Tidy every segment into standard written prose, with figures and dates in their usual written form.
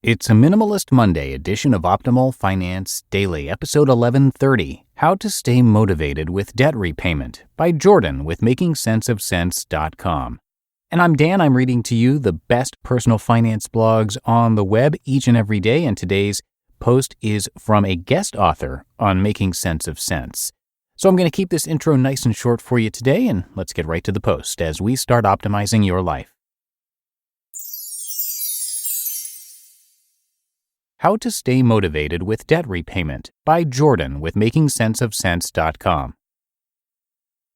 It's a Minimalist Monday edition of Optimal Finance Daily, episode 1130, How to Stay Motivated with Debt Repayment by Jordann with MakingSenseOfCents.com. And I'm Dan. I'm reading to you the best personal finance blogs on the web each and every day, and today's post is from a guest author on Making Sense of Sense. So I'm going to keep this intro nice and short for you today, and let's get right to the post as we start optimizing your life. How to Stay Motivated with Debt Repayment by Jordann with MakingSenseOfCents.com.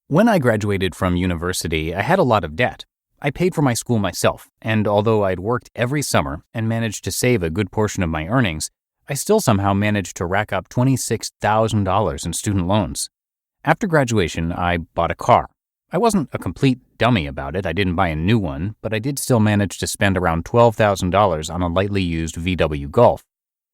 When I graduated from university, I had a lot of debt. I paid for my school myself, and although I'd worked every summer and managed to save a good portion of my earnings, I still somehow managed to rack up $26,000 in student loans. After graduation, I bought a car. I wasn't a complete dummy about it. I didn't buy a new one, but I did still manage to spend around $12,000 on a lightly used VW Golf.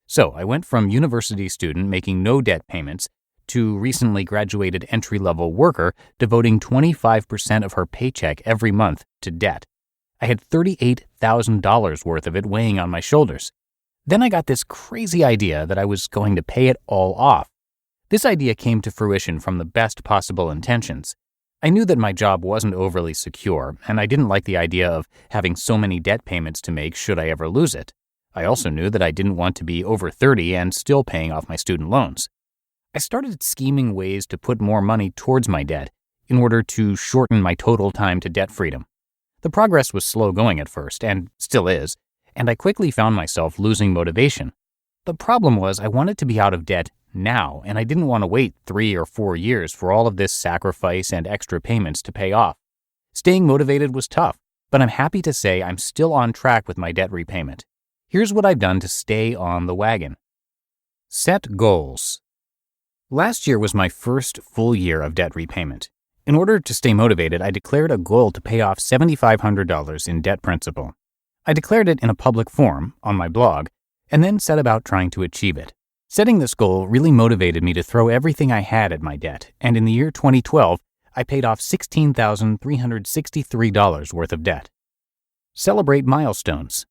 So I went from university student making no debt payments to recently graduated entry-level worker devoting 25% of her paycheck every month to debt. I had $38,000 worth of it weighing on my shoulders. Then I got this crazy idea that I was going to pay it all off. This idea came to fruition from the best possible intentions. I knew that my job wasn't overly secure, and I didn't like the idea of having so many debt payments to make should I ever lose it. I also knew that I didn't want to be over 30 and still paying off my student loans. I started scheming ways to put more money towards my debt in order to shorten my total time to debt freedom. The progress was slow going at first, and still is, and I quickly found myself losing motivation. The problem was I wanted to be out of debt now, and I didn't want to wait 3 or 4 years for all of this sacrifice and extra payments to pay off. Staying motivated was tough, but I'm happy to say I'm still on track with my debt repayment. Here's what I've done to stay on the wagon. Set goals. Last year was my first full year of debt repayment. In order to stay motivated, I declared a goal to pay off $7,500 in debt principal. I declared it in a public forum on my blog, and then set about trying to achieve it. Setting this goal really motivated me to throw everything I had at my debt, and in the year 2012, I paid off $16,363 worth of debt. Celebrate milestones.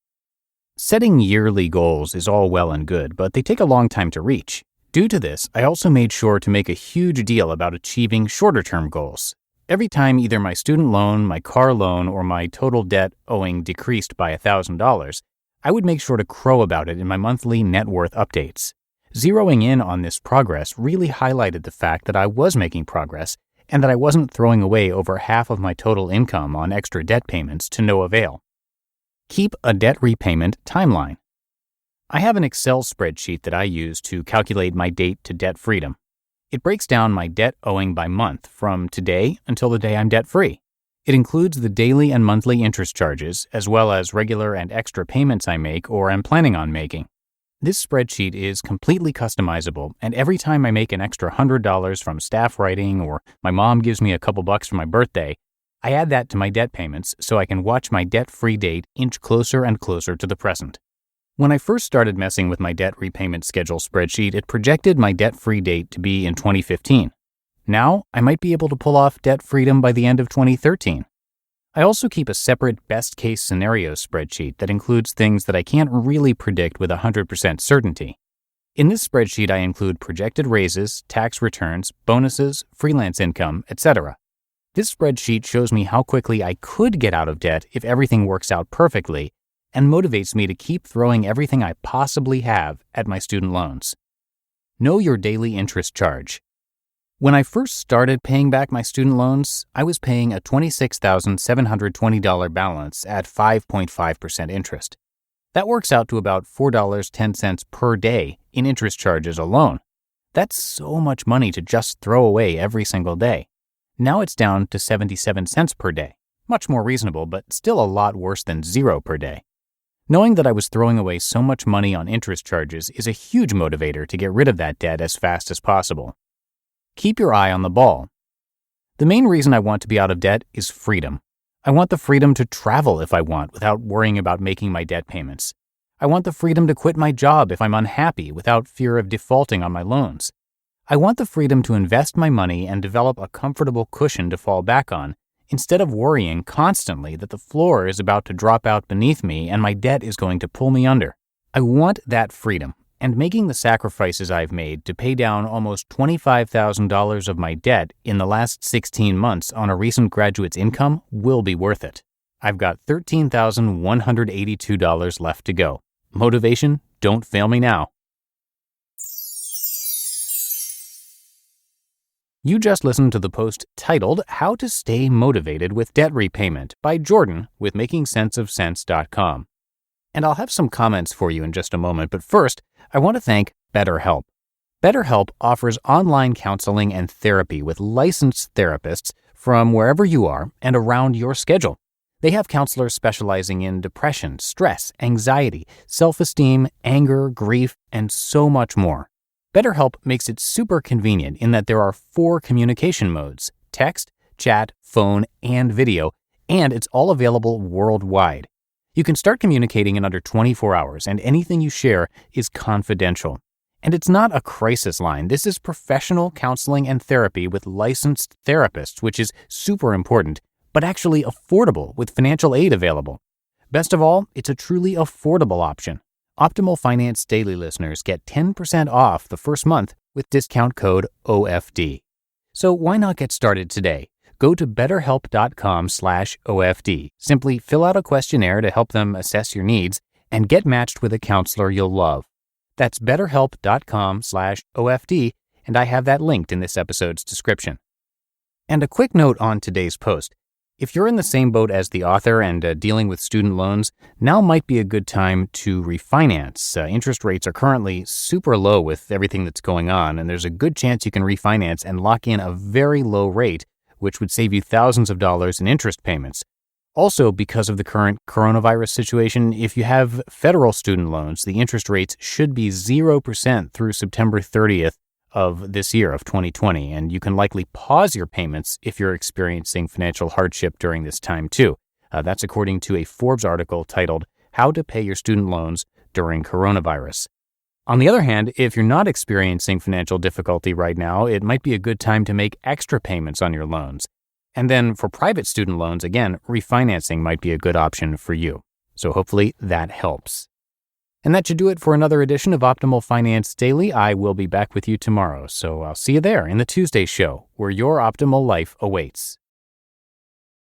Setting yearly goals is all well and good, but they take a long time to reach. Due to this, I also made sure to make a huge deal about achieving shorter-term goals. Every time either my student loan, my car loan, or my total debt owing decreased by $1,000, I would make sure to crow about it in my monthly net worth updates. Zeroing in on this progress really highlighted the fact that I was making progress and that I wasn't throwing away over half of my total income on extra debt payments to no avail. Keep a debt repayment timeline. I have an Excel spreadsheet that I use to calculate my date to debt freedom. It breaks down my debt owing by month from today until the day I'm debt-free. It includes the daily and monthly interest charges, as well as regular and extra payments I make or am planning on making. This spreadsheet is completely customizable, and every time I make an extra $100 from staff writing or my mom gives me a couple bucks for my birthday, I add that to my debt payments so I can watch my debt-free date inch closer and closer to the present. When I first started messing with my debt repayment schedule spreadsheet, it projected my debt-free date to be in 2015. Now, I might be able to pull off debt freedom by the end of 2013. I also keep a separate best-case scenario spreadsheet that includes things that I can't really predict with 100% certainty. In this spreadsheet, I include projected raises, tax returns, bonuses, freelance income, etc. This spreadsheet shows me how quickly I could get out of debt if everything works out perfectly, and motivates me to keep throwing everything I possibly have at my student loans. Know your daily interest charge. When I first started paying back my student loans, I was paying a $26,720 balance at 5.5% interest. That works out to about $4.10 per day in interest charges alone. That's so much money to just throw away every single day. Now it's down to 77 cents per day. Much more reasonable, but still a lot worse than zero per day. Knowing that I was throwing away so much money on interest charges is a huge motivator to get rid of that debt as fast as possible. Keep your eye on the ball. The main reason I want to be out of debt is freedom. I want the freedom to travel if I want without worrying about making my debt payments. I want the freedom to quit my job if I'm unhappy without fear of defaulting on my loans. I want the freedom to invest my money and develop a comfortable cushion to fall back on, instead of worrying constantly that the floor is about to drop out beneath me and my debt is going to pull me under. I want that freedom, and making the sacrifices I've made to pay down almost $25,000 of my debt in the last 16 months on a recent graduate's income will be worth it. I've got $13,182 left to go. Motivation, don't fail me now. You just listened to the post titled How to Stay Motivated with Debt Repayment by Jordann with MakingSenseOfSense.com. And I'll have some comments for you in just a moment, but first, I want to thank BetterHelp. BetterHelp offers online counseling and therapy with licensed therapists from wherever you are and around your schedule. They have counselors specializing in depression, stress, anxiety, self-esteem, anger, grief, and so much more. BetterHelp makes it super convenient in that there are 4 communication modes: text, chat, phone, and video, and it's all available worldwide. You can start communicating in under 24 hours, and anything you share is confidential. And it's not a crisis line. This is professional counseling and therapy with licensed therapists, which is super important, but actually affordable with financial aid available. Best of all, it's a truly affordable option. Optimal Finance Daily listeners get 10% off the first month with discount code OFD. So why not get started today? Go to betterhelp.com/OFD. Simply fill out a questionnaire to help them assess your needs and get matched with a counselor you'll love. That's betterhelp.com/OFD, and I have that linked in this episode's description. And a quick note on today's post. If you're in the same boat as the author and dealing with student loans, now might be a good time to refinance. Interest rates are currently super low with everything that's going on, and there's a good chance you can refinance and lock in a very low rate, which would save you thousands of dollars in interest payments. Also, because of the current coronavirus situation, if you have federal student loans, the interest rates should be 0% through September 30th of this year of 2020, and you can likely pause your payments if you're experiencing financial hardship during this time too. That's according to a Forbes article titled How to Pay Your Student Loans During Coronavirus. On the other hand, if you're not experiencing financial difficulty right now, it might be a good time to make extra payments on your loans. And then for private student loans, again, refinancing might be a good option for you. So hopefully that helps. And that should do it for another edition of Optimal Finance Daily. I will be back with you tomorrow, so I'll see you there in the Tuesday show, where your optimal life awaits.